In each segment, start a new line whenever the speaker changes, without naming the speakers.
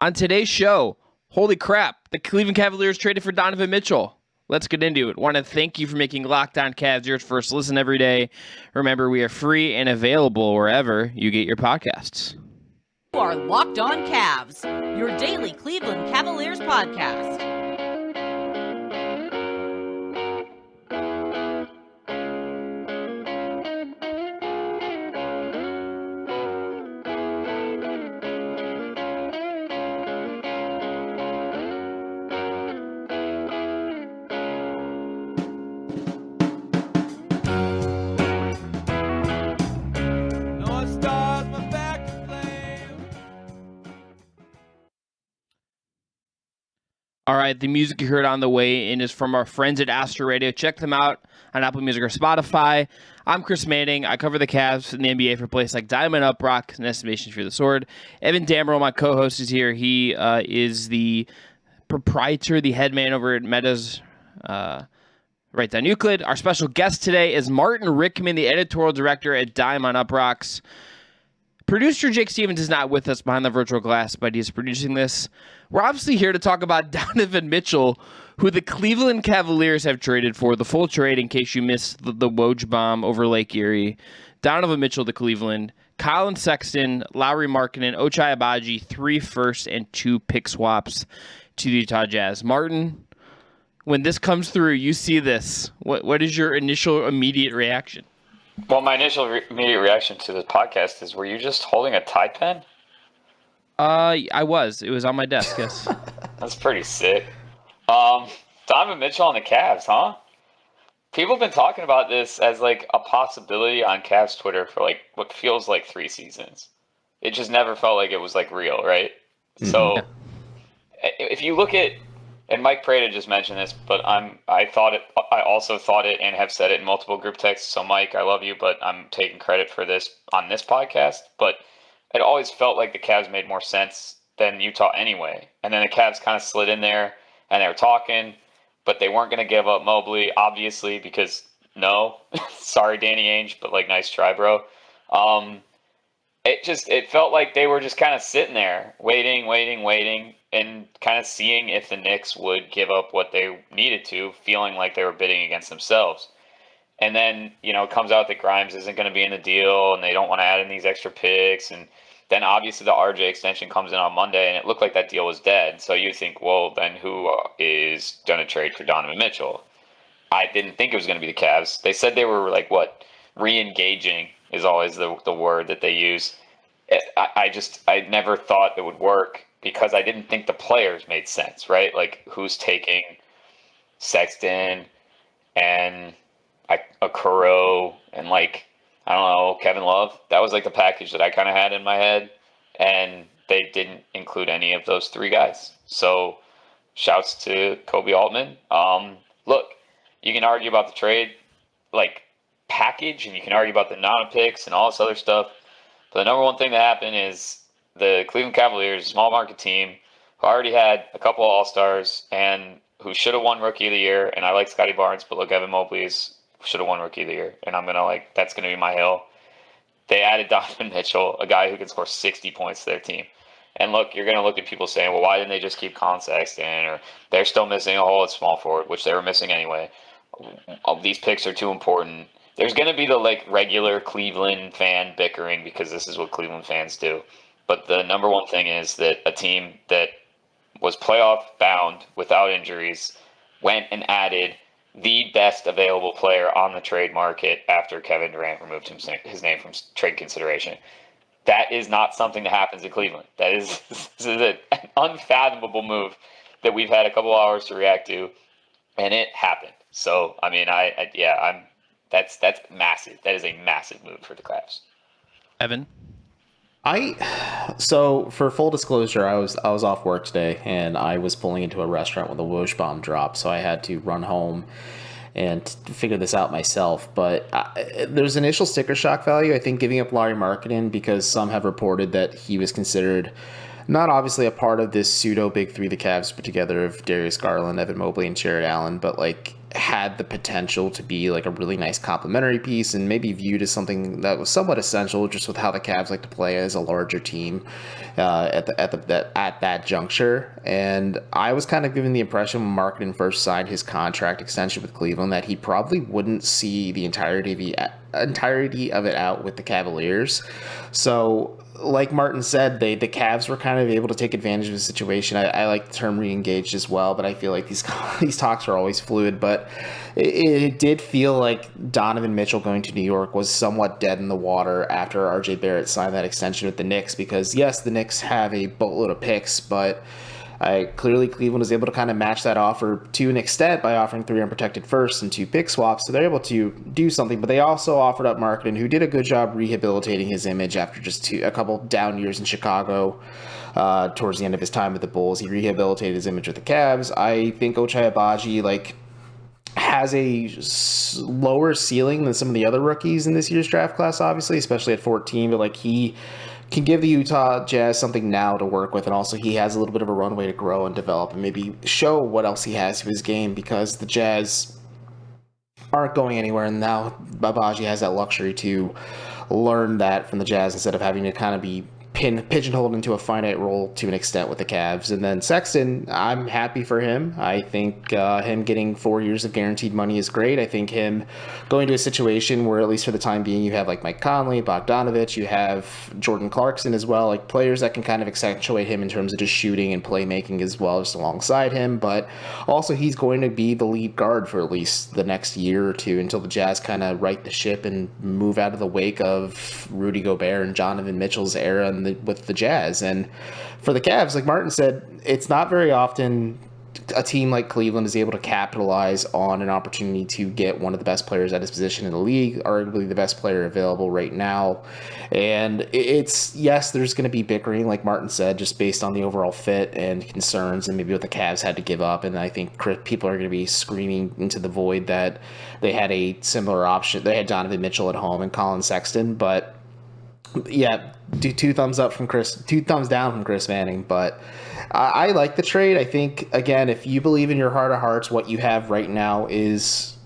On today's show, holy crap, the Cleveland Cavaliers traded for Donovan Mitchell. Let's get into it. Want to thank you for making Locked On Cavs your first listen every day. Remember, we are free and available wherever you get your podcasts.
You are Locked On Cavs, your daily Cleveland Cavaliers podcast.
All right, the music you heard on the way in is from our friends at Astro Radio. Check them out on Apple Music or Spotify. I'm Chris Manning. I cover the Cavs in the NBA for places like Diamond, UPROXX, and Estimations for the Sword. Evan Damero, my co-host, is here. He is the proprietor, the head man over at Meta's Right Down Euclid. Our special guest today is Martin Rickman, the editorial director at Dime on UPROXX. Producer Jake Stevens is not with us behind the virtual glass, but he's producing this. We're obviously here to talk about Donovan Mitchell, who the Cleveland Cavaliers have traded for. The full trade, in case you missed the Woj bomb over Lake Erie. Donovan Mitchell to Cleveland. Colin Sexton, Lauri Markkanen, Ochai Agbaji, 3 first and 2 pick swaps to the Utah Jazz. Martin, when this comes through, you see this. What is your initial immediate reaction?
Well, my initial immediate reaction to the podcast is, were you just holding a Tide pen?
I was. It was on my desk, yes.
That's pretty sick. Donovan Mitchell on the Cavs, huh? People have been talking about this as like a possibility on Cavs Twitter for like what feels like 3 seasons. It just never felt like it was like real, right? Mm-hmm. So if you look at, and Mike Prada just mentioned this, but I also thought it and have said it in multiple group texts. So Mike, I love you, but I'm taking credit for this on this podcast. But it always felt like the Cavs made more sense than Utah anyway. And then the Cavs kind of slid in there and they were talking, but they weren't going to give up Mobley, obviously, because no, sorry, Danny Ainge, but like, nice try, bro. It felt like they were just kind of sitting there waiting, and kind of seeing if the Knicks would give up what they needed to, feeling like they were bidding against themselves. And then, it comes out that Grimes isn't going to be in the deal and they don't want to add in these extra picks. And then obviously the RJ extension comes in on Monday and it looked like that deal was dead. So you think, well, then who is going to trade for Donovan Mitchell? I didn't think it was going to be the Cavs. They said they were like, re-engaging is always the word that they use. I never thought it would work because I didn't think the players made sense, right? Like, who's taking Sexton and Okoro and I don't know, Kevin Love. That was like the package that I kind of had in my head, and they didn't include any of those 3 guys. So shouts to Kobe Altman. Look, you can argue about the trade package, and you can argue about the non-picks and all this other stuff. But the number one thing that happened is the Cleveland Cavaliers, small market team, who already had a couple of All-Stars and who should have won Rookie of the Year. And I like Scotty Barnes, but look, Evan Mobley should have won Rookie of the Year. And I'm going to that's going to be my hill. They added Donovan Mitchell, a guy who can score 60 points to their team. And look, you're going to look at people saying, well, why didn't they just keep Colin Sexton? Or they're still missing a hole at small forward, which they were missing anyway. These picks are too important. There's going to be the regular Cleveland fan bickering because this is what Cleveland fans do. But the number one thing is that a team that was playoff bound without injuries went and added the best available player on the trade market after Kevin Durant removed his name from trade consideration. That is not something that happens in Cleveland. This is an unfathomable move that we've had a couple hours to react to, and it happened. So, I mean, that's massive. That is a massive move for the Cavs.
Evan?
So for full disclosure, I was off work today and I was pulling into a restaurant when the Woj bomb dropped, so I had to run home and figure this out myself. But there's initial sticker shock value, I think, giving up Lauri Markkanen, because some have reported that he was considered not obviously a part of this pseudo big 3 the Cavs put together of Darius Garland, Evan Mobley, and Jared Allen, but had the potential to be like a really nice complementary piece and maybe viewed as something that was somewhat essential just with how the Cavs like to play as a larger team at that juncture. And I was kind of given the impression when Markkanen first signed his contract extension with Cleveland that he probably wouldn't see the entirety of it out with the Cavaliers. So like Martin said, the Cavs were kind of able to take advantage of the situation. I like the term re-engaged as well, but I feel like these talks are always fluid. But it did feel like Donovan Mitchell going to New York was somewhat dead in the water after RJ Barrett signed that extension with the Knicks, because yes, the Knicks have a boatload of picks, but clearly Cleveland was able to kind of match that offer to an extent by offering 3 unprotected firsts and 2 pick swaps. So they're able to do something, but they also offered up Markkanen, who did a good job rehabilitating his image after just a couple down years in Chicago. Towards the end of his time with the Bulls, he rehabilitated his image with the Cavs. I think Ochai Agbaji has a lower ceiling than some of the other rookies in this year's draft class, obviously, especially at 14, but he can give the Utah Jazz something now to work with, and also he has a little bit of a runway to grow and develop and maybe show what else he has to his game, because the Jazz aren't going anywhere, and now Babaji has that luxury to learn that from the Jazz instead of having to kind of be pigeonholed into a finite role to an extent with the Cavs. And then Sexton, I'm happy for him. I think him getting 4 years of guaranteed money is great. I think him going to a situation where, at least for the time being, you have like Mike Conley, Bogdanovich, you have Jordan Clarkson as well, like players that can kind of accentuate him in terms of just shooting and playmaking as well, just alongside him. But also he's going to be the lead guard for at least the next year or two until the Jazz kind of right the ship and move out of the wake of Rudy Gobert and Donovan Mitchell's era with the Jazz. And for the Cavs, like Martin said, it's not very often a team like Cleveland is able to capitalize on an opportunity to get one of the best players at his position in the league, arguably the best player available right now. And it's, yes, there's going to be bickering, like Martin said, just based on the overall fit and concerns and maybe what the Cavs had to give up. And I think people are going to be screaming into the void that they had a similar option. They had Donovan Mitchell at home and Colin Sexton, but yeah, 2 thumbs up from Chris, 2 thumbs down from Chris Manning. But I like the trade. I think, again, if you believe in your heart of hearts what you have right now is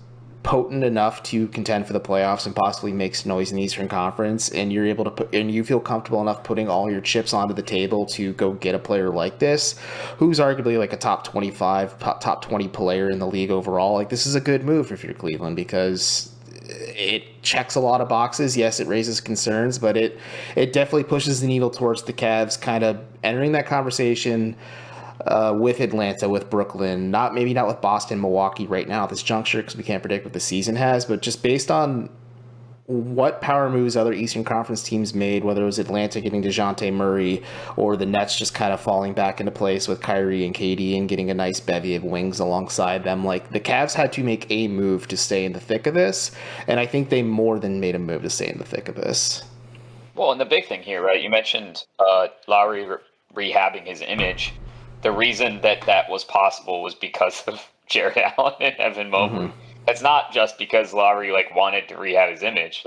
potent enough to contend for the playoffs and possibly makes noise in the Eastern Conference, and you're able to and you feel comfortable enough putting all your chips onto the table to go get a player like this, who's arguably like a top 25, top 20 player in the league overall, like this is a good move if you're Cleveland, because it checks a lot of boxes. Yes, it raises concerns, but it definitely pushes the needle towards the Cavs kind of entering that conversation with Atlanta, with Brooklyn, maybe not with Boston, Milwaukee right now at this juncture, because we can't predict what the season has, but just based on what power moves other Eastern Conference teams made, whether it was Atlanta getting DeJounte Murray or the Nets just kind of falling back into place with Kyrie and KD and getting a nice bevy of wings alongside them. Like, the Cavs had to make a move to stay in the thick of this, and I think they more than made a move to stay in the thick of this.
Well, and the big thing here, right, you mentioned Lowry rehabbing his image. The reason that was possible was because of Jared Allen and Evan Mobley. Mm-hmm. It's not just because Lowry wanted to rehab his image.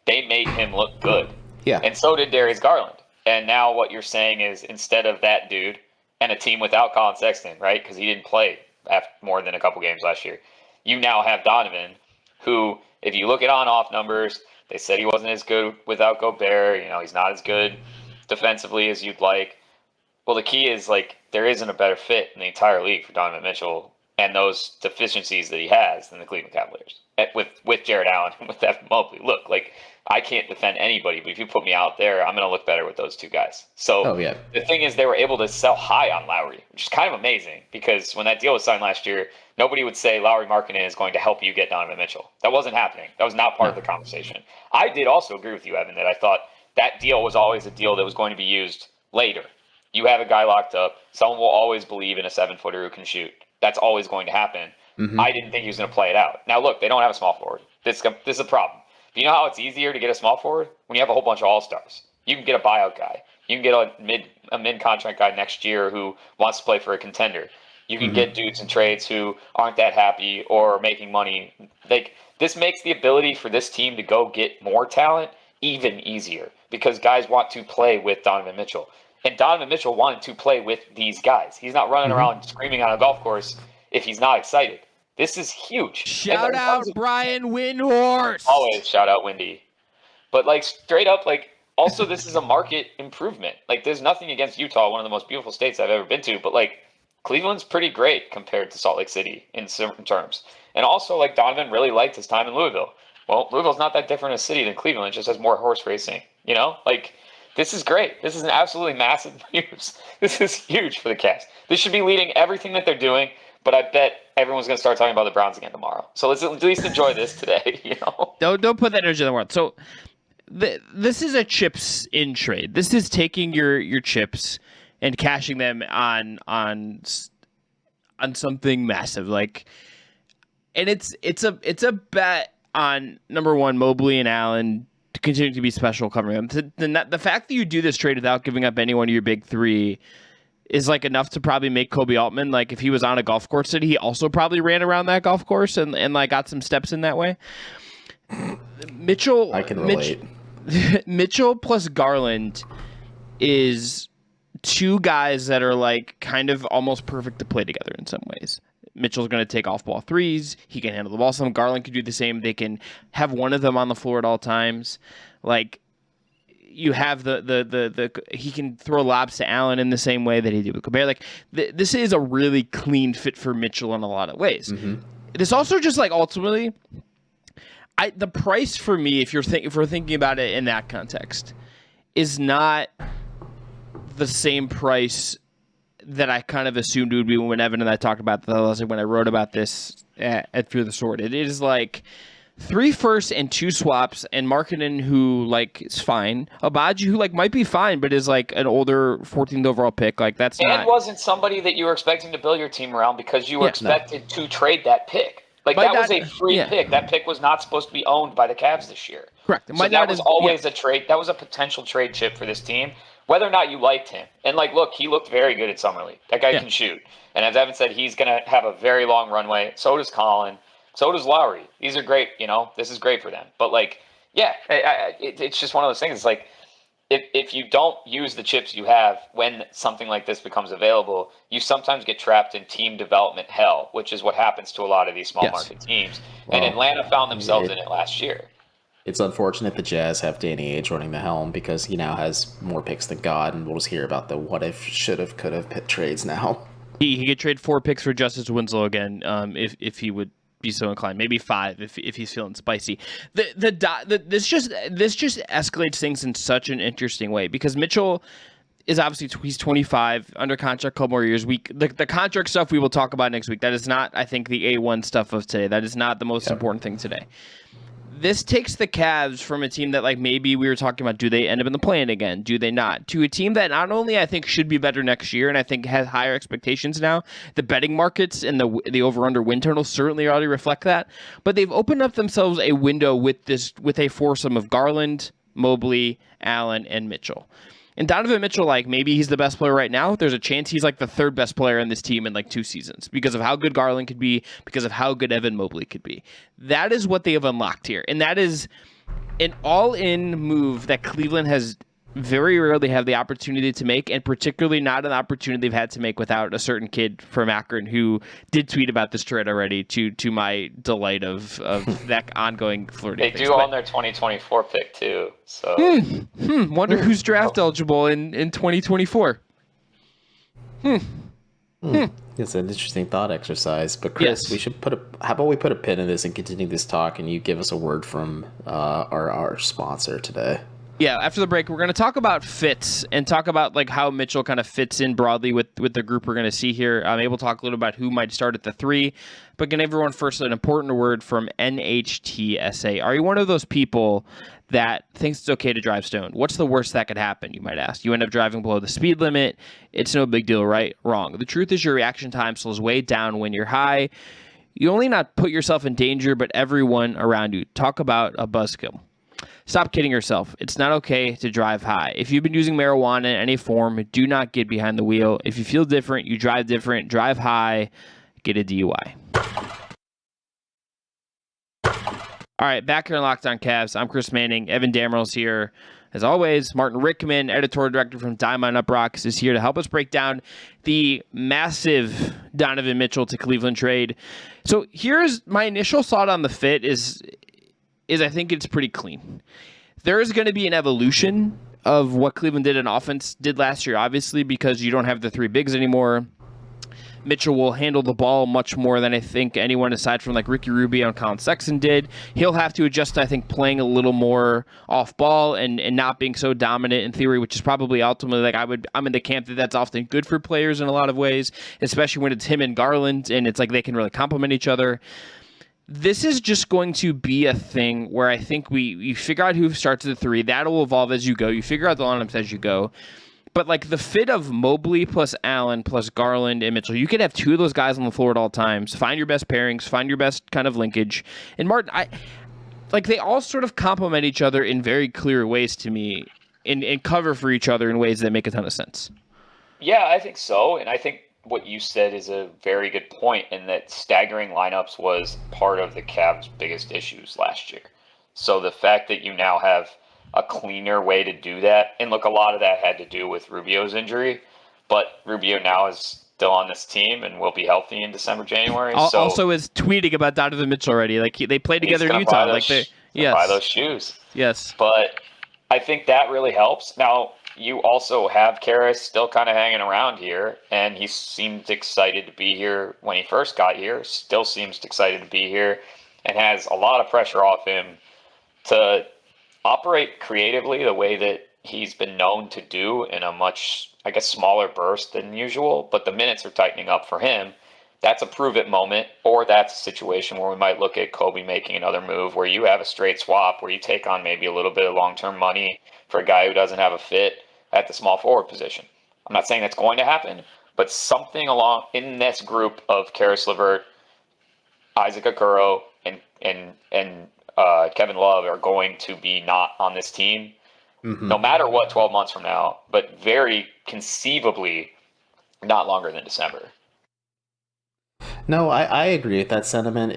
They made him look good.
Yeah.
And so did Darius Garland. And now what you're saying is, instead of that dude and a team without Colin Sexton, right, because he didn't play after more than a couple games last year, you now have Donovan, who, if you look at on-off numbers, they said he wasn't as good without Gobert. He's not as good defensively as you'd like. Well, the key is, there isn't a better fit in the entire league for Donovan Mitchell and those deficiencies that he has than the Cleveland Cavaliers with Jared Allen and with Evan Mobley. Look, I can't defend anybody, but if you put me out there, I'm going to look better with those 2 guys. So The thing is, they were able to sell high on Lowry, which is kind of amazing, because when that deal was signed last year, nobody would say Lowry Markkanen is going to help you get Donovan Mitchell. That wasn't happening. That was not part of the conversation. I did also agree with you, Evan, that I thought that deal was always a deal that was going to be used later. You have a guy locked up. Someone will always believe in a 7-footer who can shoot. That's always going to happen. Mm-hmm. I didn't think he was going to play it out. Now, look, they don't have a small forward. This is a problem. But you know how it's easier to get a small forward? When you have a whole bunch of all-stars. You can get a buyout guy. You can get a mid-contract guy next year who wants to play for a contender. You can get dudes in trades who aren't that happy or making money. This makes the ability for this team to go get more talent even easier, because guys want to play with Donovan Mitchell. And Donovan Mitchell wanted to play with these guys. He's not running around screaming on a golf course if he's not excited. This is huge.
Shout out Brian Windhorst.
Always shout out Windy. But like straight up, like also this is a market improvement. Like there's nothing against Utah, one of the most beautiful states I've ever been to, but like Cleveland's pretty great compared to Salt Lake City in certain terms. And also like Donovan really liked his time in Louisville. Well, Louisville's not that different a city than Cleveland. It just has more horse racing, you know? Like this is great. This is an absolutely massive news. This is huge for the Cavs. This should be leading everything that they're doing. But I bet everyone's going to start talking about the Browns again tomorrow. So let's at least enjoy this today, you know?
Don't put that energy in the world. So this is a chips in trade. This is taking your chips and cashing them on something massive. Like, and it's a bet on number one, Mobley and Allen to continue to be special covering them. The fact that you do this trade without giving up any one of your big three is like enough to probably make Kobe Altman, like if he was on a golf course city, he also probably ran around that golf course and like got some steps in that way. Mitchell,
I can relate.
Mitchell plus Garland is two guys that are like kind of almost perfect to play together in some ways. Mitchell's going to take off ball threes. He can handle the ball some. Garland can do the same. They can have one of them on the floor at all times. Like, you have the he can throw lobs to Allen in the same way that he did with Gobert. Like this is a really clean fit for Mitchell in a lot of ways. Mm-hmm. This also just like ultimately, the price for me, if we're thinking about it in that context, is not the same price that I kind of assumed it would be when Evan and I talked about this, when I wrote about this at Fear the Sword. It is like 3 firsts and 2 swaps, and Markkanen, who like is fine. Abaji, who like might be fine, but is like an older 14th overall pick. Like that's not.
And wasn't somebody that you were expecting to build your team around because you were expected to trade that pick. Like that was a free pick. That pick was not supposed to be owned by the Cavs this year.
Correct.
So that was always a trade. That was a potential trade chip for this team, whether or not you liked him. And like, look, he looked very good at Summer League. That guy can shoot. And as Evan said, he's going to have a very long runway. So does Colin. So does Lowry. These are great, you know. This is great for them. But, like, yeah, it's just one of those things. It's like if you don't use the chips you have when something like this becomes available, you sometimes get trapped in team development hell, which is what happens to a lot of these small market teams. Well, and Atlanta found themselves in it last year.
It's unfortunate the Jazz have Danny Ainge running the helm because he now has more picks than God, and we'll just hear about the what if, should have, could have trades now.
He could trade 4 picks for Justice Winslow again if he would be so inclined, maybe 5 if he's feeling spicy. This just escalates things in such an interesting way because Mitchell is obviously he's 25 under contract, a couple more years. The contract stuff we will talk about next week. That is not, I think, the A1 stuff of today. That is not the most important thing today. This takes the Cavs from a team that, like, maybe we were talking about, do they end up in the play-in again? Do they not? To a team that not only I think should be better next year and I think has higher expectations now, the betting markets and the over-under win total certainly already reflect that, but they've opened up themselves a window with a foursome of Garland, Mobley, Allen, and Mitchell. And Donovan Mitchell, like, maybe he's the best player right now. There's a chance he's like the 3rd best player in this team in like 2 seasons because of how good Garland could be, because of how good Evan Mobley could be. That is what they have unlocked here. And that is an all-in move that Cleveland has very rarely had the opportunity to make, and particularly not an opportunity they've had to make without a certain kid from Akron who did tweet about this trade already to my delight of that ongoing flirting.
They do own their 2024 pick too. So
wonder who's draft eligible in 2024.
It's an interesting thought exercise, but Chris, we should how about we put a pin in this and continue this talk, and you give us a word from our sponsor today.
Yeah, after the break, we're going to talk about fits and talk about like how Mitchell kind of fits in broadly with the group we're going to see here. I'm able to talk a little about who might start at the 3, but can everyone first an important word from NHTSA. Are you one of those people that thinks it's okay to drive stoned? What's the worst that could happen, you might ask? You end up driving below the speed limit. It's no big deal, right? Wrong. The truth is your reaction time slows way down when you're high. You only not put yourself in danger, but everyone around you. Talk about a buzzkill. Stop kidding yourself. It's not okay to drive high. If you've been using marijuana in any form, do not get behind the wheel. If you feel different, you drive different, drive high, get a DUI. All right, back here on Locked On Cavs. I'm Chris Manning. Evan Dameral's here. As always, Martin Rickman, editorial director from Diamond UPROXX, is here to help us break down the massive Donovan Mitchell to Cleveland trade. So here's my initial thought on the fit is I think it's pretty clean. There is going to be an evolution of what Cleveland did in offense did last year, obviously, because you don't have the three bigs anymore. Mitchell will handle the ball much more than I think anyone aside from like Ricky Rubio and Colin Sexton did. He'll have to adjust to, I think, playing a little more off ball and not being so dominant in theory, which is probably ultimately like I'm in the camp that that's often good for players in a lot of ways, especially when it's him and Garland and it's like they can really complement each other. This is just going to be a thing where I think you figure out who starts at the three. That'll evolve as you go. You figure out the lineups as you go. But like the fit of Mobley plus Allen plus Garland and Mitchell, you could have two of those guys on the floor at all times. Find your best pairings, find your best kind of linkage. And Martin, they all sort of complement each other in very clear ways to me and cover for each other in ways that make a ton of sense.
Yeah, I think so. And I think what you said is a very good point in that staggering lineups was part of the Cavs' biggest issues last year. So the fact that you now have a cleaner way to do that, and look, a lot of that had to do with Rubio's injury, but Rubio now is still on this team and will be healthy in December, January. So
also is tweeting about Donovan Mitchell already. Like they played together in Utah.
Buy those shoes.
Yes.
But I think that really helps. Now, you also have Karras still kind of hanging around here, and he seemed excited to be here when he first got here, still seems excited to be here, and has a lot of pressure off him to operate creatively the way that he's been known to do in a much, I guess, smaller burst than usual, but the minutes are tightening up for him. That's a prove-it moment, or that's a situation where we might look at Kobe making another move where you have a straight swap, where you take on maybe a little bit of long-term money for a guy who doesn't have a fit at the small forward position. I'm not saying that's going to happen, but something along in this group of Karis LeVert, Isaac Okoro, and Kevin Love are going to be not on this team, no matter what 12 months from now, but very conceivably not longer than December.
No, I agree with that sentiment.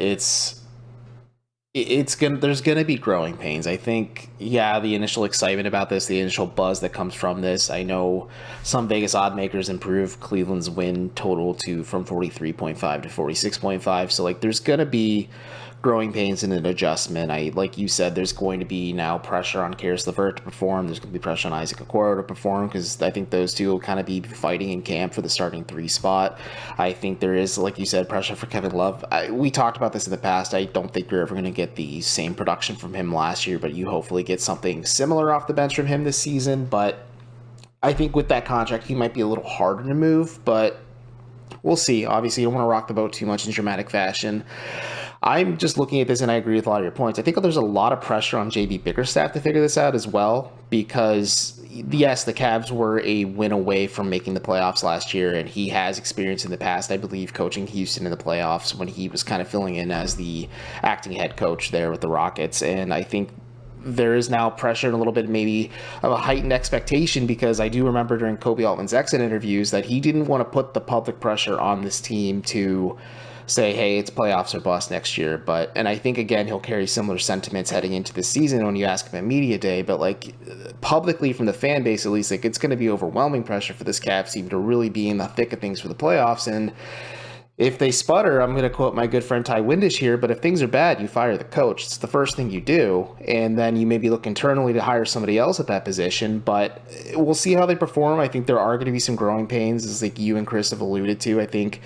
There's gonna be growing pains. I think, yeah, the initial excitement about this, the initial buzz that comes from this. I know some Vegas odd makers improved Cleveland's win total from 43.5 to 46.5. So like, there's gonna be growing pains and an adjustment. Like you said, there's going to be now pressure on Karis LeVert to perform. There's going to be pressure on Isaac Okoro to perform, because I think those two will kind of be fighting in camp for the starting three spot. I think there is, like you said, pressure for Kevin Love. We talked about this in the past. I don't think you're ever going to get the same production from him last year, but you hopefully get something similar off the bench from him this season. But I think with that contract, he might be a little harder to move, but we'll see. Obviously, you don't want to rock the boat too much in dramatic fashion. I'm just looking at this, and I agree with a lot of your points. I think there's a lot of pressure on JB Bickerstaff to figure this out as well, because, yes, the Cavs were a win away from making the playoffs last year, and he has experience in the past, I believe, coaching Houston in the playoffs when he was kind of filling in as the acting head coach there with the Rockets. And I think there is now pressure and a little bit maybe of a heightened expectation, because I do remember during Kobe Altman's exit interviews that he didn't want to put the public pressure on this team to say, hey, it's playoffs or bust next year. And I think, again, he'll carry similar sentiments heading into the season when you ask him at media day, but like publicly from the fan base, at least, like it's going to be overwhelming pressure for this Cavs team to really be in the thick of things for the playoffs. And if they sputter, I'm going to quote my good friend Ty Windish here, but if things are bad, you fire the coach. It's the first thing you do, and then you maybe look internally to hire somebody else at that position, but we'll see how they perform. I think there are going to be some growing pains, as like you and Chris have alluded to. I think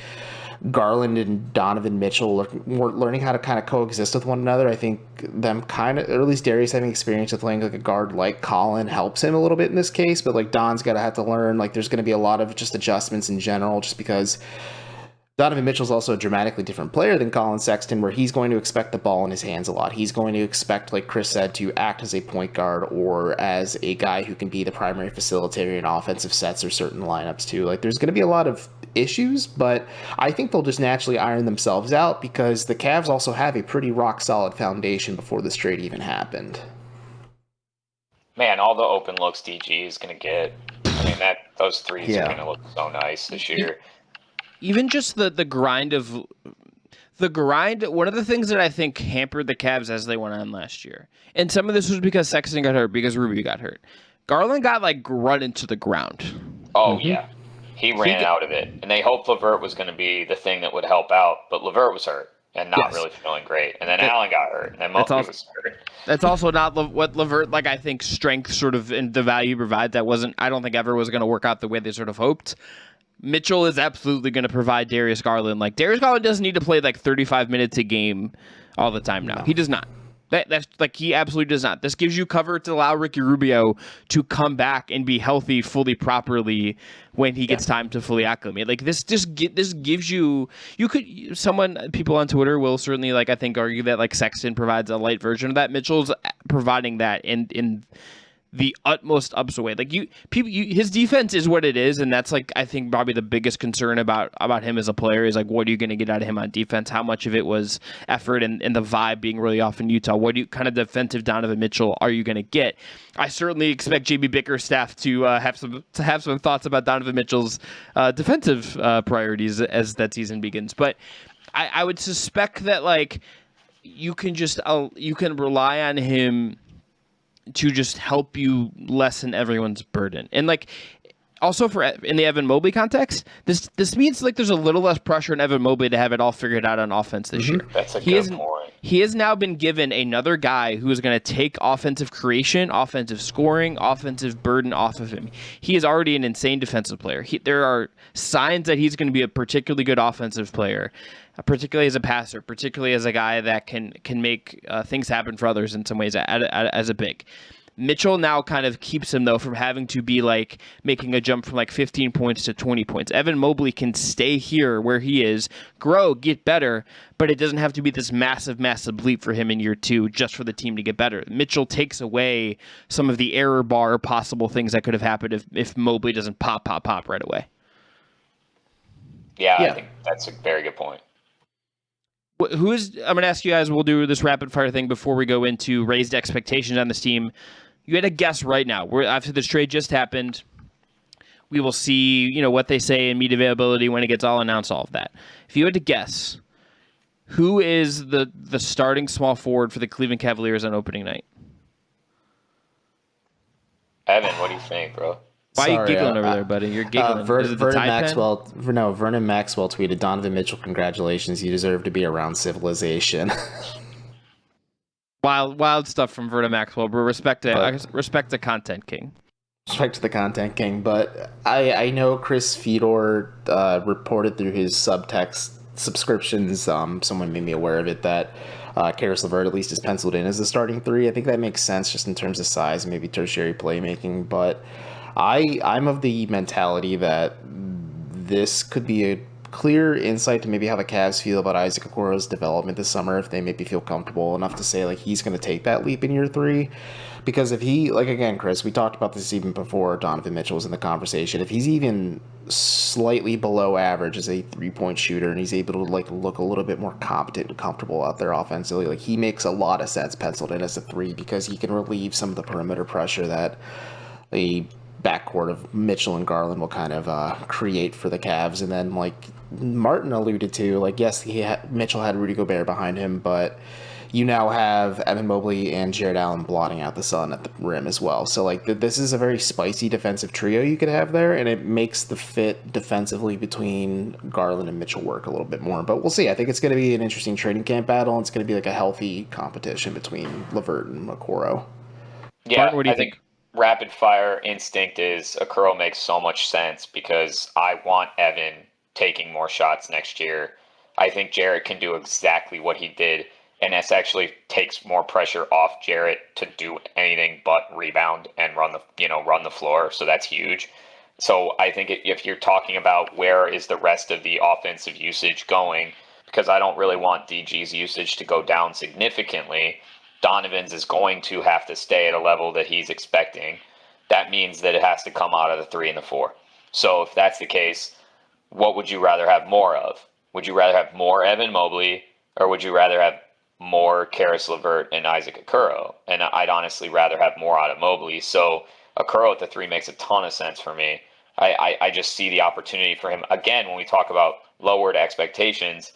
Garland and Donovan Mitchell are learning how to kind of coexist with one another. I think them kind of, or at least Darius having experience with playing like a guard like Colin helps him a little bit in this case, but like Don's got to have to learn. Like there's going to be a lot of just adjustments in general, just because Donovan Mitchell's also a dramatically different player than Colin Sexton, where he's going to expect the ball in his hands a lot. He's going to expect, like Chris said, to act as a point guard or as a guy who can be the primary facilitator in offensive sets or certain lineups too. Like there's going to be a lot of issues, but I think they'll just naturally iron themselves out, because the Cavs also have a pretty rock solid foundation before this trade even happened.
Man, all the open looks DG is going to get. I mean, those threes are going to look so nice this year.
Even just the grind of The grind, one of the things that I think hampered the Cavs as they went on last year, and some of this was because Sexton got hurt, because Rubio got hurt. Garland got run into the ground.
Oh, yeah. He ran out of it. And they hoped LeVert was going to be the thing that would help out, but LeVert was hurt and not really feeling great. And then Allen got hurt, and then Mobley was hurt.
That's also not what LeVert, I think strength sort of and the value he provides, I don't think ever was going to work out the way they sort of hoped. Mitchell is absolutely going to provide Darius Garland. Darius Garland doesn't need to play 35 minutes a game all the time now. No. He does not. That's he absolutely does not. This gives you cover to allow Ricky Rubio to come back and be healthy fully properly when he gets time to fully acclimate. This gives you people on Twitter will certainly I think argue that Sexton provides a light version of that. Mitchell's providing that in the utmost upsway. His defense is what it is, and that's I think probably the biggest concern about him as a player is what are you going to get out of him on defense? How much of it was effort and the vibe being really off in Utah? What kind of defensive Donovan Mitchell are you going to get? I certainly expect JB Bickerstaff to have some thoughts about Donovan Mitchell's defensive priorities as that season begins, but I would suspect that you can rely on him to just help you lessen everyone's burden. And also in the Evan Mobley context, this means there's a little less pressure on Evan Mobley to have it all figured out on offense this year.
That's a good point.
He has now been given another guy who is going to take offensive creation, offensive scoring, offensive burden off of him. He is already an insane defensive player. There are signs that he's going to be a particularly good offensive player, particularly as a passer, particularly as a guy that can make things happen for others in some ways as a big. Mitchell now kind of keeps him, though, from having to be making a jump from 15 points to 20 points. Evan Mobley can stay here where he is, grow, get better, but it doesn't have to be this massive, massive leap for him in year two just for the team to get better. Mitchell takes away some of the error bar possible things that could have happened if Mobley doesn't pop right away.
Yeah, I think that's a very good point.
I'm going to ask you guys, we'll do this rapid fire thing before we go into raised expectations on this team. You had a guess right now. After this trade just happened, we will see, what they say in media availability when it gets all announced, all of that. If you had to guess, who is the starting small forward for the Cleveland Cavaliers on opening night?
Evan, what do you think, bro?
Why are you giggling over there, buddy? You're giggling.
Vernon Maxwell tweeted, Donovan Mitchell, congratulations. You deserve to be around civilization.
Wild stuff from Vernon Maxwell, but respect to Content King.
Respect to the Content King, but I know Chris Fedor reported through his subtext subscriptions, someone made me aware of it, that Caris LeVert at least is penciled in as the starting three. I think that makes sense just in terms of size, maybe tertiary playmaking, but I'm of the mentality that this could be a clear insight to maybe how the Cavs feel about Isaac Okoro's development this summer, if they maybe feel comfortable enough to say he's going to take that leap in year three. Because if he, again, Chris, we talked about this even before Donovan Mitchell was in the conversation. If he's even slightly below average as a three-point shooter and he's able to look a little bit more competent and comfortable out there offensively, he makes a lot of sense penciled in as a three because he can relieve some of the perimeter pressure that a backcourt of Mitchell and Garland will kind of create for the Cavs. And then Martin alluded to, yes, Mitchell had Rudy Gobert behind him, but you now have Evan Mobley and Jared Allen blotting out the sun at the rim as well. So this is a very spicy defensive trio you could have there, and it makes the fit defensively between Garland and Mitchell work a little bit more. But we'll see. I think it's going to be an interesting training camp battle, and it's going to be a healthy competition between LeVert and Okoro.
Yeah,
Martin, what do you think?
Rapid fire instinct is Okoro makes so much sense because I want Evan taking more shots next year. I think Jarrett can do exactly what he did, and this actually takes more pressure off Jarrett to do anything but rebound and run the floor. So that's huge. So I think if you're talking about where is the rest of the offensive usage going, because I don't really want DG's usage to go down significantly, Donovan's is going to have to stay at a level that he's expecting. That means that it has to come out of the 3 and the 4. So if that's the case, what would you rather have more of? Would you rather have more Evan Mobley, or would you rather have more Caris LeVert and Isaac Okoro? And I'd honestly rather have more out of Mobley. So Okoro at the 3 makes a ton of sense for me. I just see the opportunity for him. Again, when we talk about lowered expectations,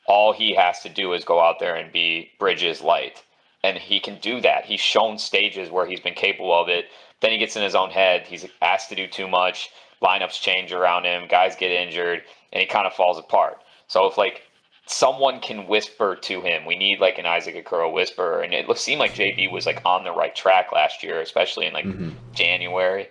all he has to do is go out there and be Bridges light. And he can do that. He's shown stages where he's been capable of it. Then he gets in his own head. He's asked to do too much. Lineups change around him. Guys get injured. And he kind of falls apart. So if, like, someone can whisper to him, we need, like, an Isaac Okoro whisperer. And it seemed like JB was, like, on the right track last year, especially in, like, January.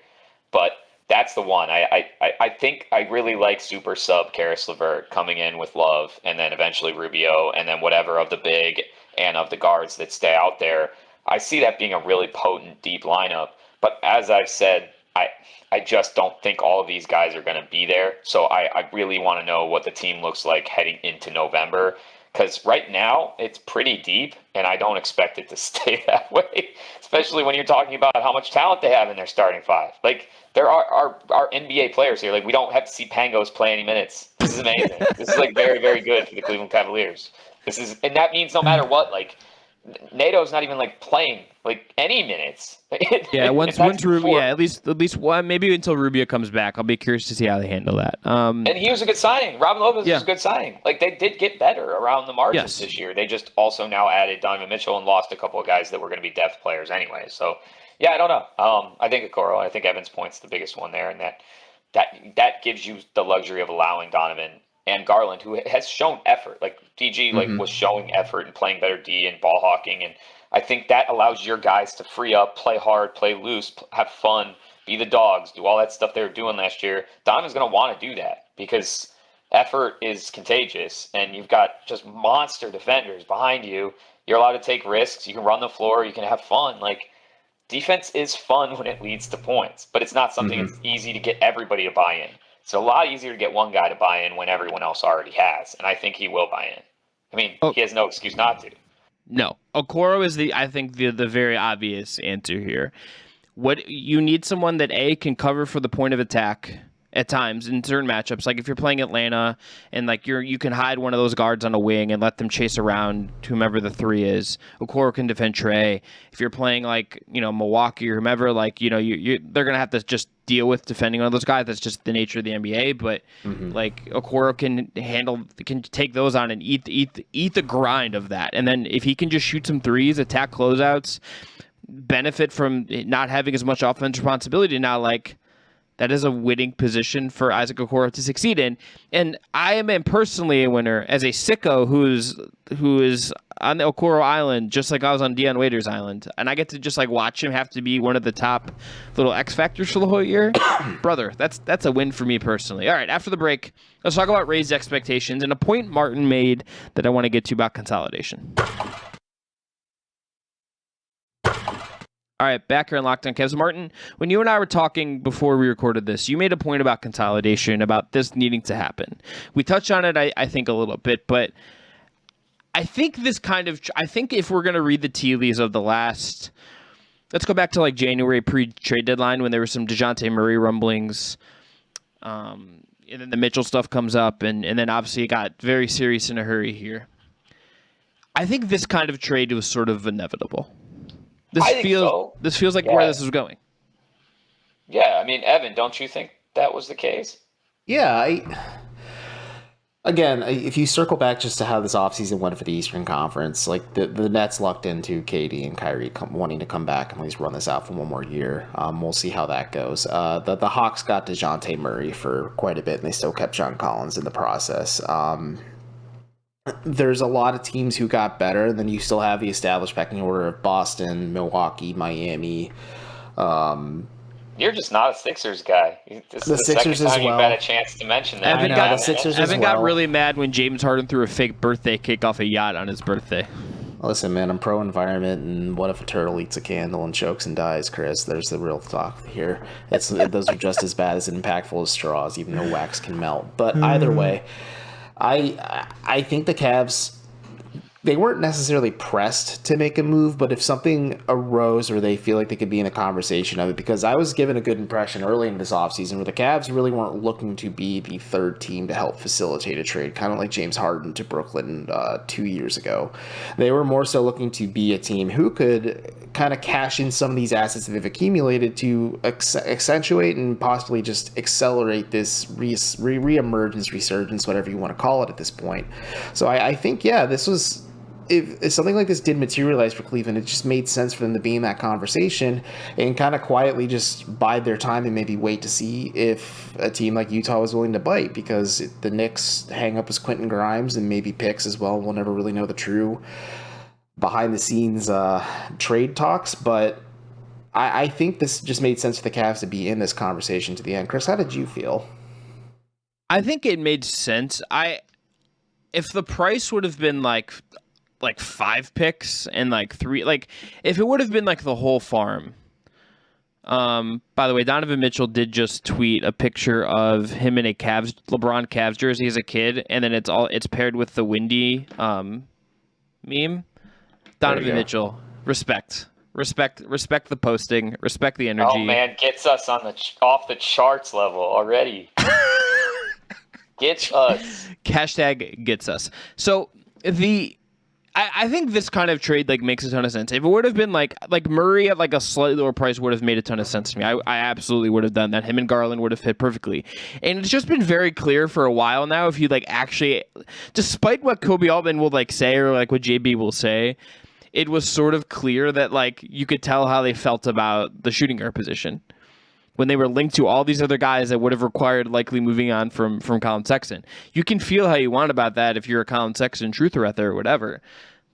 But that's the one. I think I really like super sub Karis LeVert coming in with Love and then eventually Rubio and then whatever of the big and of the guards that stay out there. I see that being a really potent, deep lineup. But as I've said, I just don't think all of these guys are going to be there. So I really want to know what the team looks like heading into November. Because right now, it's pretty deep, and I don't expect it to stay that way, especially when you're talking about how much talent they have in their starting five. Like, there are NBA players here. Like, we don't have to see Pangos play any minutes. This is amazing. This is, like, very, very good for the Cleveland Cavaliers. And that means no matter what, like, NATO's not even, like, playing, like, any minutes.
Yeah, once Rubio, yeah, at least one, maybe until Rubio comes back. I'll be curious to see how they handle that.
And he was a good signing. Robin Lopez was a good signing. Like, they did get better around the margins this year. They just also now added Donovan Mitchell and lost a couple of guys that were going to be depth players anyway. So, yeah, I don't know. I think Okoro, I think Evans Point's the biggest one there, and that gives you the luxury of allowing Donovan and Garland, who has shown effort. Like, DG was showing effort and playing better D and ball hawking, and I think that allows your guys to free up, play hard, play loose, have fun, be the dogs, do all that stuff they were doing last year. Donovan's going to want to do that because effort is contagious, and you've got just monster defenders behind you. You're allowed to take risks. You can run the floor. You can have fun. Like, defense is fun when it leads to points, but it's not something that's easy to get everybody to buy in. It's a lot easier to get one guy to buy in when everyone else already has, and I think he will buy in. I mean, he has no excuse not to.
No, Okoro is I think the very obvious answer here. What you need someone that can cover for the point of attack at times in certain matchups. Like if you're playing Atlanta and like you can hide one of those guards on a wing and let them chase around whomever the three is. Okoro can defend Trey. If you're playing like Milwaukee or whomever, like they're gonna have to just deal with defending one of those guys. That's just the nature of the NBA. But like Okoro can take those on and eat the grind of that. And then if he can just shoot some threes, attack closeouts, benefit from not having as much offensive responsibility now, like. That is a winning position for Isaac Okoro to succeed in. And I am personally a winner as a sicko who is on the Okoro Island, just like I was on Deion Waiters Island. And I get to just like watch him have to be one of the top little X factors for the whole year. Brother, that's a win for me personally. All right, after the break, let's talk about raised expectations and a point Martin made that I want to get to about consolidation. All right, back here on Locked On Cavs. Martin, when you and I were talking before we recorded this, you made a point about consolidation, about this needing to happen. We touched on it, I think, a little bit, but I think I think if we're going to read the tea leaves of the last, let's go back to like January pre-trade deadline when there were some DeJounte Murray rumblings, and then the Mitchell stuff comes up, and then obviously it got very serious in a hurry here. I think this kind of trade was sort of inevitable. This feels like where this is going.
Yeah, I mean, Evan, don't you think that was the case?
Yeah, again, if you circle back just to how this offseason went for the Eastern Conference, like the Nets lucked into KD and Kyrie wanting to come back and at least run this out for one more year. We'll see how that goes. The Hawks got DeJounte Murray for quite a bit, and they still kept John Collins in the process. There's a lot of teams who got better, and then you still have the established pecking order of Boston, Milwaukee, Miami.
You're just not a Sixers guy. This is the
Sixers
second time
as well.
you've had a chance to mention that.
Evan got really mad when James Harden threw a fake birthday cake off a yacht on his birthday.
Listen, man, I'm pro-environment, and what if a turtle eats a candle and chokes and dies, Chris? There's the real talk here. Those are just as bad as impactful as straws, even though wax can melt. But either way, I think the Cavs, they weren't necessarily pressed to make a move, but if something arose or they feel like they could be in a conversation of it, because I was given a good impression early in this offseason where the Cavs really weren't looking to be the third team to help facilitate a trade, kind of like James Harden to Brooklyn 2 years ago. They were more so looking to be a team who could kind of cash in some of these assets that they've accumulated to accentuate and possibly just accelerate this reemergence, resurgence, whatever you want to call it at this point. So I think, yeah, this was... If something like this did materialize for Cleveland, it just made sense for them to be in that conversation and kind of quietly just bide their time and maybe wait to see if a team like Utah was willing to bite, because the Knicks hang up as Quentin Grimes and maybe picks as well. We'll never really know the true behind-the-scenes trade talks, but I think this just made sense for the Cavs to be in this conversation to the end. Chris, how did you feel?
I think it made sense. If the price would have been like 5 picks and like 3, like if it would have been like the whole farm. By the way, Donovan Mitchell did just tweet a picture of him in a LeBron Cavs jersey as a kid, and then it's paired with the Windy meme. Donovan Mitchell, respect the posting, respect the energy.
Oh man, gets us on the off the charts level already. Gets us.
Hashtag gets us. So I think this kind of trade like makes a ton of sense. If it would have been like Murray at like a slightly lower price would have made a ton of sense to me. I absolutely would have done that. Him and Garland would have fit perfectly. And it's just been very clear for a while now, if you like actually, despite what Kobe Altman will like say or like what JB will say, it was sort of clear that like you could tell how they felt about the shooting guard position when they were linked to all these other guys that would have required likely moving on from Colin Sexton. You can feel how you want about that if you're a Colin Sexton truther out there or whatever.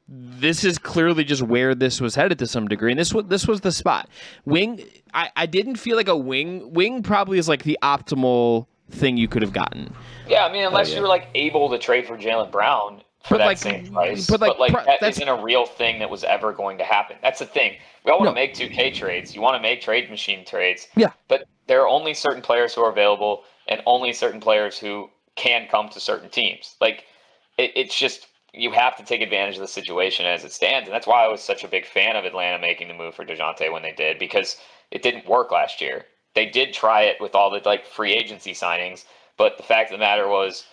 This is clearly just where this was headed to some degree, and this was the spot. Wing, I didn't feel like a wing. Wing probably is like the optimal thing you could have gotten.
Yeah, I mean, unless you were like able to trade for Jaylen Brown for that same price. But that isn't a real thing that was ever going to happen. That's the thing. We all want to make 2K trades. You want to make trade machine trades.
Yeah.
But there are only certain players who are available and only certain players who can come to certain teams. Like, it's just, you have to take advantage of the situation as it stands. And that's why I was such a big fan of Atlanta making the move for DeJounte when they did, because it didn't work last year. They did try it with all the like free agency signings, but the fact of the matter was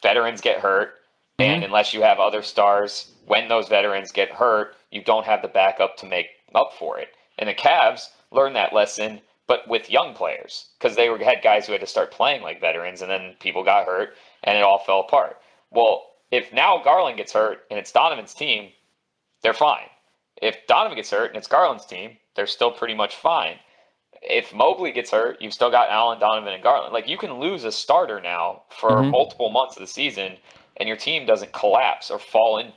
veterans get hurt. And unless you have other stars, when those veterans get hurt, you don't have the backup to make up for it. And the Cavs learned that lesson, but with young players, because they had guys who had to start playing like veterans, and then people got hurt, and it all fell apart. Well, if now Garland gets hurt and it's Donovan's team, they're fine. If Donovan gets hurt and it's Garland's team, they're still pretty much fine. If Mobley gets hurt, you've still got Allen, Donovan, and Garland. Like, you can lose a starter now for multiple months of the season, and your team doesn't collapse or fall in,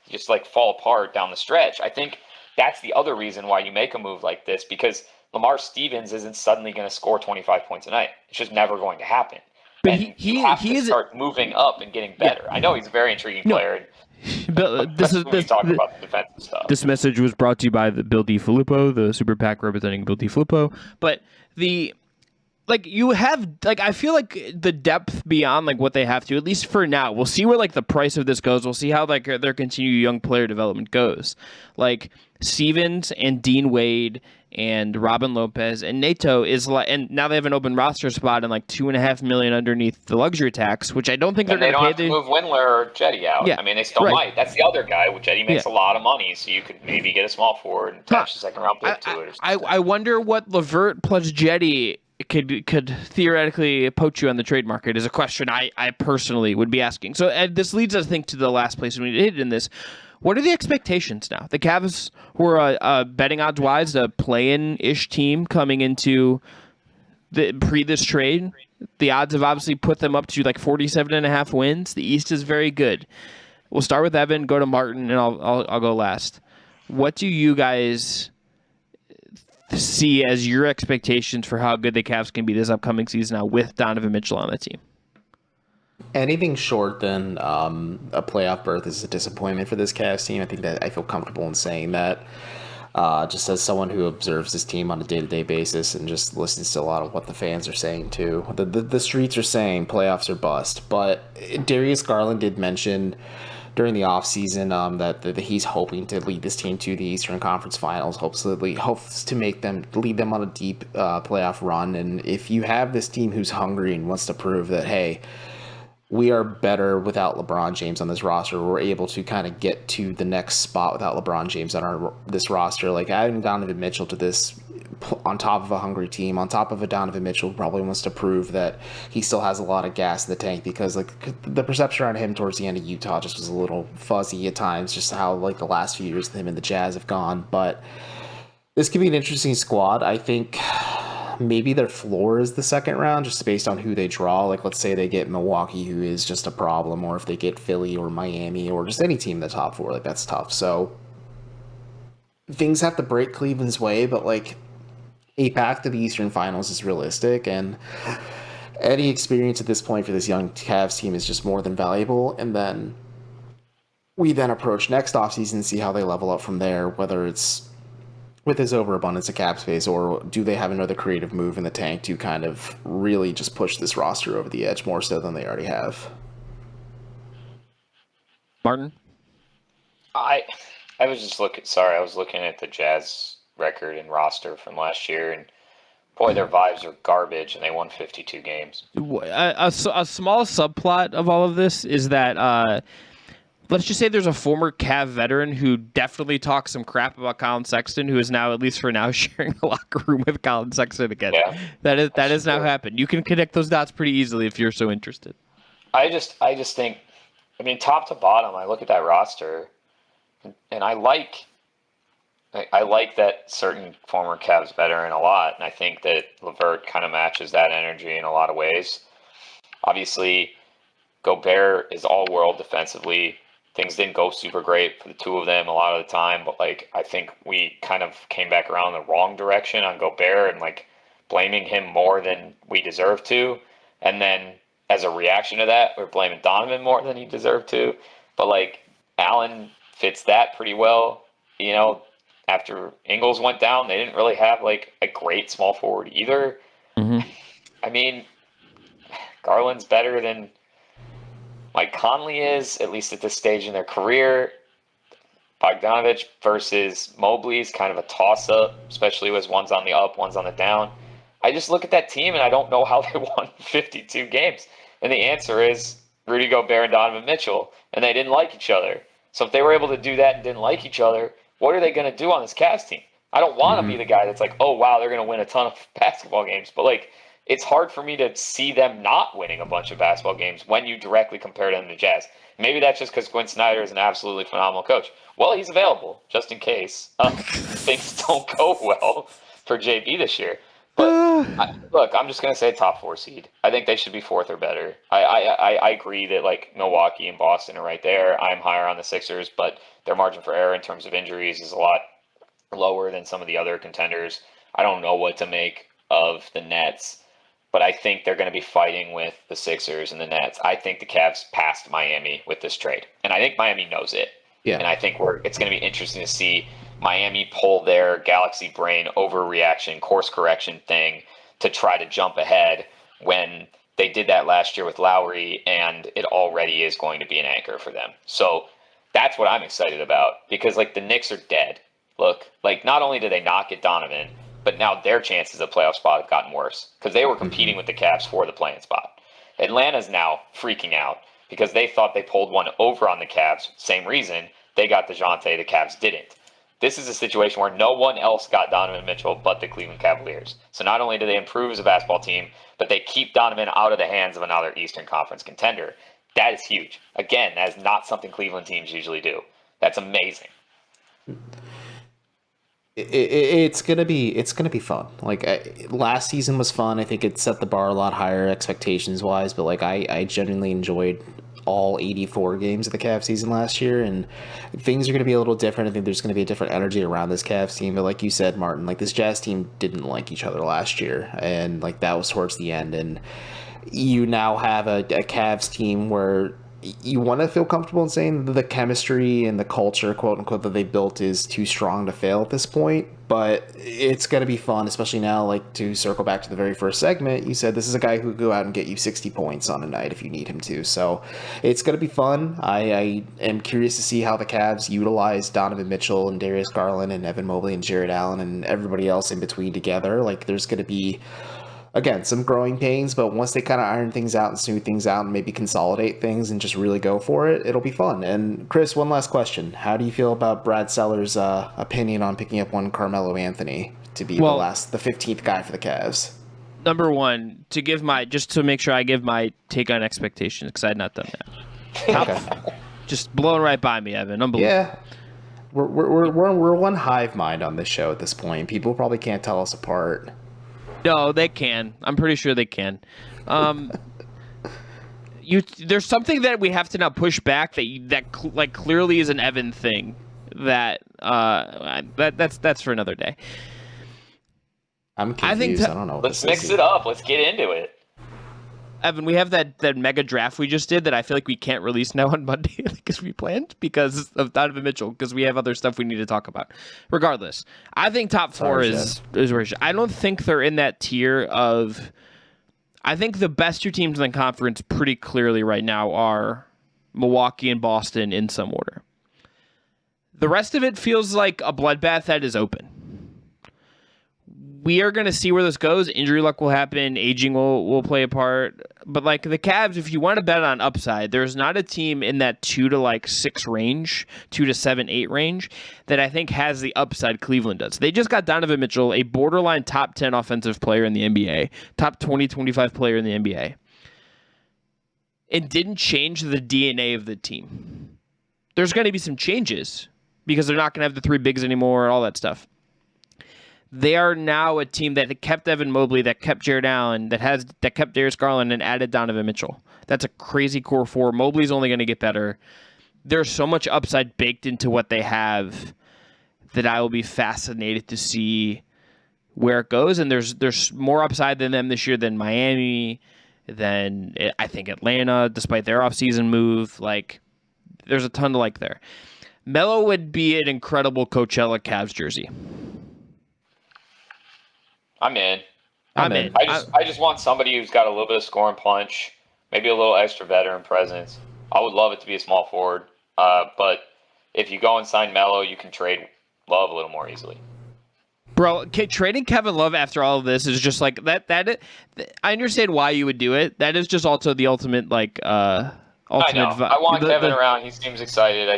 just like fall apart down the stretch. I think that's the other reason why you make a move like this, because Lamar Stevens isn't suddenly going to score 25 points a night. It's just never going to happen. But he have to start moving up and getting better. Yeah. I know he's a very intriguing player.
But
talking about the defensive stuff.
This message was brought to you by Bill DiFilippo, the Super PAC representing Bill DiFilippo. But I feel like the depth beyond like what they have to, at least for now. We'll see where like the price of this goes. We'll see how like their continued young player development goes. Like Stevens and Dean Wade and Robin Lopez and Nato is like, and now they have an open roster spot and like $2.5 million underneath the luxury tax, which I don't think they're going to pay.
They don't have to move Windler or Jetty out. Yeah, I mean, they still might. That's the other guy. Jetty makes a lot of money, so you could maybe get a small forward and attach the second round pick to it. Or something.
I wonder what LeVert plus Jetty could theoretically poach you on the trade market is a question I personally would be asking. So this leads us, I think, to the last place we need to hit in this. What are the expectations now? The Cavs were betting odds-wise a play-in-ish team coming into this trade. The odds have obviously put them up to like 47.5 wins. The East is very good. We'll start with Evan, go to Martin, and I'll go last. What do you guys see as your expectations for how good the Cavs can be this upcoming season now with Donovan Mitchell on the team?
Anything short than a playoff berth is a disappointment for this Cavs team. I think that I feel comfortable in saying that. Just as someone who observes this team on a day-to-day basis and just listens to a lot of what the fans are saying too. The streets are saying playoffs are bust. But Darius Garland did mention during the offseason that he's hoping to lead this team to the Eastern Conference Finals, hopes to lead them on a deep playoff run. And if you have this team who's hungry and wants to prove that, hey, we are better without LeBron James on this roster, we're able to kind of get to the next spot without LeBron James on this roster, like adding Donovan Mitchell to this on top of a hungry team, on top of a Donovan Mitchell who probably wants to prove that he still has a lot of gas in the tank, because like the perception around him towards the end of Utah just was a little fuzzy at times, just how like the last few years of him and the Jazz have gone. But this could be an interesting squad. I think maybe their floor is the second round, just based on who they draw. Like, let's say they get Milwaukee, who is just a problem, or if they get Philly or Miami or just any team in the top four, like that's tough. So things have to break Cleveland's way, but like a path to the Eastern Finals is realistic, and any experience at this point for this young Cavs team is just more than valuable. And then we then approach next offseason and see how they level up from there, whether it's with this overabundance of cap space, or do they have another creative move in the tank to kind of really just push this roster over the edge more so than they already have.
Martin?
I was looking at the Jazz record and roster from last year, and boy, their vibes are garbage, and they won 52 games.
A small subplot of all of this is that let's just say there's a former Cav veteran who definitely talks some crap about Colin Sexton, who is now, at least for now, sharing a locker room with Colin Sexton again. Yeah, that has now happened. You can connect those dots pretty easily if you're so interested.
I just think, I mean, top to bottom, I look at that roster, and I like that certain former Cavs veteran a lot, and I think that LeVert kind of matches that energy in a lot of ways. Obviously, Gobert is all-world defensively. Things didn't go super great for the two of them a lot of the time, but like I think we kind of came back around the wrong direction on Gobert and like blaming him more than we deserve to. And then as a reaction to that, we're blaming Donovan more than he deserved to. But like Allen fits that pretty well. You know, after Ingles went down, they didn't really have like a great small forward either.
Mm-hmm.
I mean, Garland's better than Mike Conley is, at least at this stage in their career. Bogdanovich versus Mobley is kind of a toss-up, especially as one's on the up, one's on the down. I just look at that team, and I don't know how they won 52 games. And the answer is Rudy Gobert and Donovan Mitchell, and they didn't like each other. So if they were able to do that and didn't like each other, what are they going to do on this Cavs team? I don't want to be the guy that's like, oh, wow, they're going to win a ton of basketball games. But, like, it's hard for me to see them not winning a bunch of basketball games when you directly compare them to Jazz. Maybe that's just because Quinn Snyder is an absolutely phenomenal coach. Well, he's available, just in case things don't go well for JB this year. But look, I'm just going to say top 4 seed. I think they should be 4th or better. I agree that like Milwaukee and Boston are right there. I'm higher on the Sixers, but their margin for error in terms of injuries is a lot lower than some of the other contenders. I don't know what to make of the Nets, but I think they're going to be fighting with the Sixers and the Nets. I think the Cavs passed Miami with this trade, and I think Miami knows it.
Yeah.
And I think it's going to be interesting to see Miami pull their galaxy brain overreaction, course correction thing to try to jump ahead when they did that last year with Lowry, and it already is going to be an anchor for them. So that's what I'm excited about, because like the Knicks are dead. Look, like not only did they not get Donovan, but now their chances of playoff spot have gotten worse because they were competing with the Cavs for the play-in spot. Atlanta's now freaking out because they thought they pulled one over on the Cavs. Same reason. They got DeJounte, the Cavs didn't. This is a situation where no one else got Donovan Mitchell but the Cleveland Cavaliers. So not only do they improve as a basketball team, but they keep Donovan out of the hands of another Eastern Conference contender. That is huge. Again, that is not something Cleveland teams usually do. That's amazing.
It's gonna be fun. Like last season was fun. I think it set the bar a lot higher expectations wise. But like I genuinely enjoyed all 84 games of the Cavs season last year, and things are gonna be a little different. I think there's gonna be a different energy around this Cavs team. But like you said, Martin, like this Jazz team didn't like each other last year, and like that was towards the end. And you now have a Cavs team where you want to feel comfortable in saying that the chemistry and the culture, quote unquote, that they built is too strong to fail at this point. But it's going to be fun, especially now, like, to circle back to the very first segment, you said this is a guy who could go out and get you 60 points on a night if you need him to. So it's going to be fun. I am curious to see how the Cavs utilize Donovan Mitchell and Darius Garland and Evan Mobley and Jared Allen and everybody else in between together. Like, there's going to be, again, some growing pains, but once they kind of iron things out and smooth things out and maybe consolidate things and just really go for it, it'll be fun. And Chris, one last question. How do you feel about Brad Sellers' opinion on picking up one Carmelo Anthony to be the 15th guy for the Cavs?
Number one, just to make sure I give my take on expectations, because I had not done that.
Okay.
Just blowing right by me, Evan. Unbelievable.
Yeah. We're one hive mind on this show at this point. People probably can't tell us apart.
No, they can. I'm pretty sure they can. There's something that we have to now push back that clearly is an Evan thing. That's for another day.
I'm confused. I don't know.
Let's mix it up. Let's get into it.
Evan, we have that mega draft we just did that I feel like we can't release now on Monday because we planned because of Donovan Mitchell, because we have other stuff we need to talk about. Regardless, I think top four is where I don't think they're in that tier of. I think the best two teams in the conference pretty clearly right now are Milwaukee and Boston in some order. The rest of it feels like a bloodbath that is open. We are going to see where this goes. Injury luck will happen. Aging will play a part. But like the Cavs, if you want to bet on upside, there's not a team in that 2 to 6 range, 2 to 7, 8 range that I think has the upside Cleveland does. They just got Donovan Mitchell, a borderline top 10 offensive player in the NBA, top 20, 25 player in the NBA. It didn't change the DNA of the team. There's going to be some changes because they're not going to have the 3 bigs anymore and all that stuff. They are now a team that kept Evan Mobley, that kept Jared Allen, that kept Darius Garland, and added Donovan Mitchell. That's a crazy core 4. Mobley's only going to get better. There's so much upside baked into what they have that I will be fascinated to see where it goes. And there's more upside than them this year than Miami, than I think Atlanta, despite their offseason move. Like, there's a ton to like there. Melo would be an incredible Coachella Cavs jersey.
I'm in.
I'm in.
I just want somebody who's got a little bit of scoring punch, maybe a little extra veteran presence. I would love it to be a small forward, but if you go and sign Melo, you can trade Love a little more easily.
Bro, trading Kevin Love after all of this is just like that. I understand why you would do it. That is just also the ultimate ultimate.
I want Kevin around. He seems excited.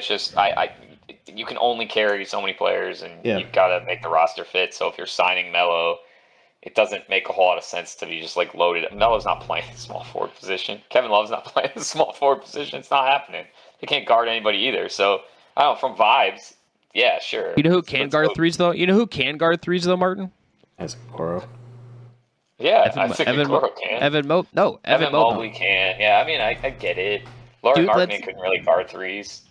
You can only carry so many players, and you've got to make the roster fit. So if you're signing Melo, it doesn't make a whole lot of sense to be just loaded. Melo's not playing the small forward position. Kevin Love's not playing the small forward position. It's not happening. They can't guard anybody either. So I don't know, from vibes, yeah, sure.
You know who can guard threes though? Martin?
As Okoro.
Yeah, I think Okoro can.
Evan Mobley
can. Yeah, I mean, I get it. Lauren Martin couldn't really guard threes.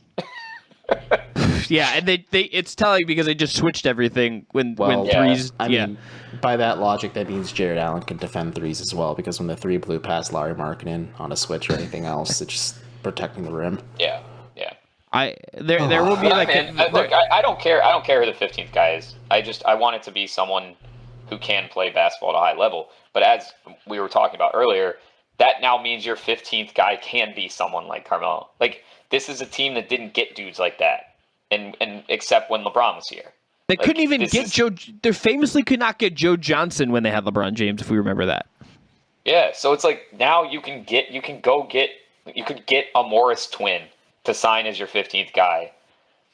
Yeah, and they it's telling because they just switched everything when threes.
I mean, by that logic, that means Jared Allen can defend threes as well, because when the 3 blew past Larry Markkinen on a switch or anything else, it's just protecting the rim.
Yeah.
There will be
look, I don't care. I don't care who the 15th guy is. I want it to be someone who can play basketball at a high level. But as we were talking about earlier, that now means your 15th guy can be someone like Carmelo. Like, this is a team that didn't get dudes like that. And except when LeBron was here.
They couldn't even get Joe. They famously could not get Joe Johnson when they had LeBron James, if we remember that.
Yeah, so it's like now you could get a Morris twin to sign as your 15th guy,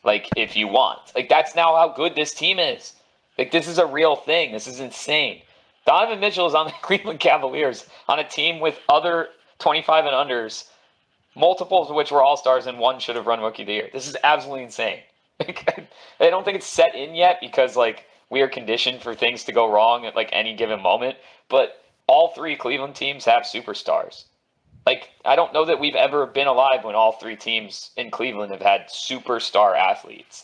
like, if you want. Like, that's now how good this team is. Like, this is a real thing. This is insane. Donovan Mitchell is on the Cleveland Cavaliers on a team with other 25 and unders, multiples of which were all-stars, and one should have run Rookie of the Year. This is absolutely insane. I don't think it's set in yet because, we are conditioned for things to go wrong at, any given moment. But all 3 Cleveland teams have superstars. I don't know that we've ever been alive when all 3 teams in Cleveland have had superstar athletes.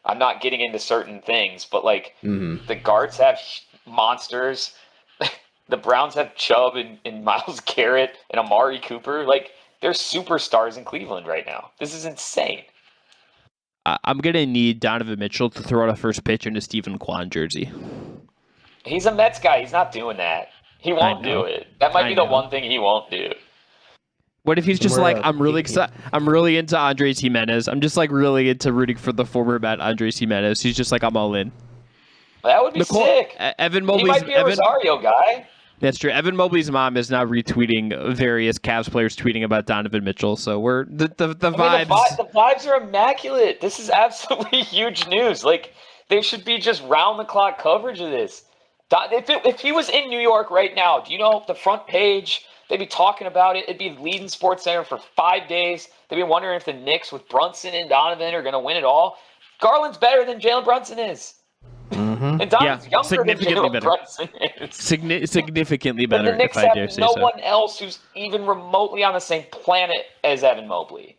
I'm not getting into certain things, but, the guards have monsters. The Browns have Chubb and Myles Garrett and Amari Cooper. They're superstars in Cleveland right now. This is insane.
I'm going to need Donovan Mitchell to throw out a first pitch in a Stephen Kwan jersey.
He's a Mets guy. He's not doing that. He won't do it. That might be the one thing he won't do.
What if he's just like, I'm really excited. I'm really into Andres Jimenez. I'm just like really into rooting for the former Met Andres Jimenez. He's just like, I'm all in.
That would be sick.
Evan Mobley's,
he might be a Rosario guy.
That's true. Evan Mobley's mom is now retweeting various Cavs players tweeting about Donovan Mitchell. So we're the vibes.
The vibes are immaculate. This is absolutely huge news. Like, they should be just round the clock coverage of this. If he was in New York right now, do you know the front page? They'd be talking about it. It'd be leading Sports Center for 5 days. They'd be wondering if the Knicks with Brunson and Donovan are going to win it all. Garland's better than Jalen Brunson is.
Mm-hmm.
And Donovan's younger than Jalen Brunson is.
Significantly better,
But the Knicks
if I dare say
have no
so.
one else who's even remotely on the same planet as Evan Mobley.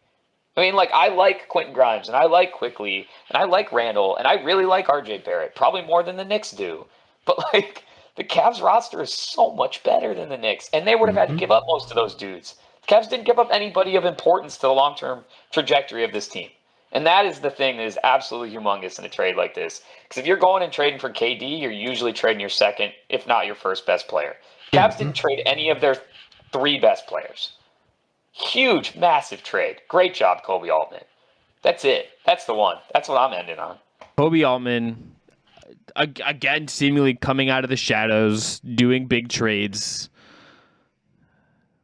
I mean, like, I like Quentin Grimes, and I like Quickly, and I like Randall, and I really like RJ Barrett, probably more than the Knicks do. But, like, the Cavs roster is so much better than the Knicks, and they would have had to give up most of those dudes. The Cavs didn't give up anybody of importance to the long-term trajectory of this team. And that is the thing that is absolutely humongous in a trade like this. Because if you're going and trading for KD, you're usually trading your second, if not your first best player. Cavs didn't trade any of their 3 best players. Huge, massive trade. Great job, Kobe Altman. That's it. That's the one. That's what I'm ending on.
Kobe Altman, again, seemingly coming out of the shadows, doing big trades.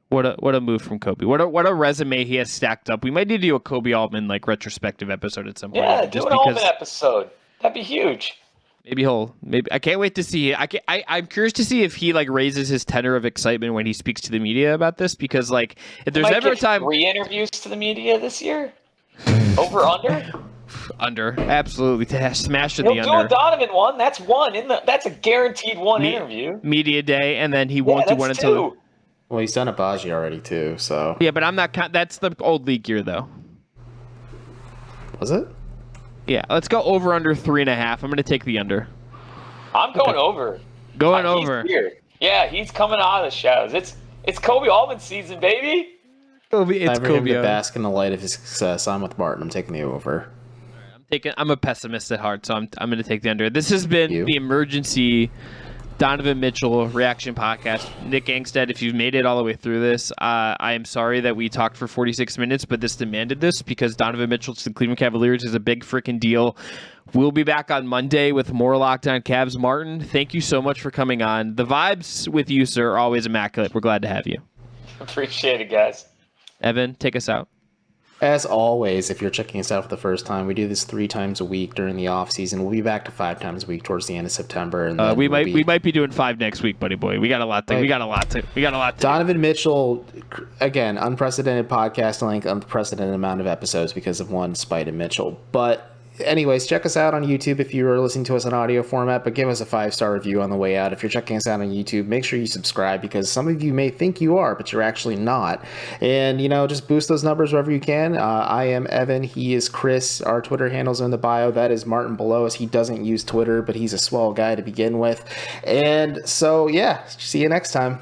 What a move from Kobe. What a resume he has stacked up. We might need to do a Kobe Altman like retrospective episode at some point.
Yeah, do an Altman episode. That'd be huge.
Maybe I can't wait to see. I'm curious to see if he like raises his tenor of excitement when he speaks to the media about this, because like if there's ever a time
3 interviews to the media this year, over
under absolutely smash to
He'll
the
do
under.
a Donovan one. That's one that's a guaranteed interview.
Media day, and then he won't do one until.
2.
Well, he's done a Baji already too, so.
Yeah, but I'm not. That's the old league year though.
Was it?
Yeah, let's go over under 3.5. I'm going to take the under.
I'm going over.
Going over.
Here. Yeah, he's coming out of the shadows. It's Kobe Altman season, baby.
It's
Time for him
Kobe.
to bask in the light of his success. I'm with Martin. I'm taking the over.
I'm a pessimist at heart, so I'm going to take the under. This has been the emergency Donovan Mitchell reaction podcast. Nick Angstead, if you've made it all the way through this, I am sorry that we talked for 46 minutes, but this demanded this because Donovan Mitchell to the Cleveland Cavaliers is a big freaking deal. We'll be back on Monday with more Locked On Cavs. Martin, thank you so much for coming on. The vibes with you, sir, are always immaculate. We're glad to have you.
Appreciate it, guys.
Evan, take us out.
As always, if you're checking us out for the first time, we do this 3 times a week during the off season. We'll be back to 5 times a week towards the end of September. And
we might be doing 5 next week, buddy boy. We got a lot to.
Donovan Mitchell, again, unprecedented podcast length, unprecedented amount of episodes because of one Spida Mitchell. But anyways, check us out on YouTube if you are listening to us in audio format, but give us a 5-star review on the way out. If you're checking us out on YouTube, make sure you subscribe because some of you may think you are, but you're actually not. And, just boost those numbers wherever you can. I am Evan. He is Chris. Our Twitter handle's in the bio. That is Martin below us. He doesn't use Twitter, but he's a swell guy to begin with. And so, yeah, see you next time.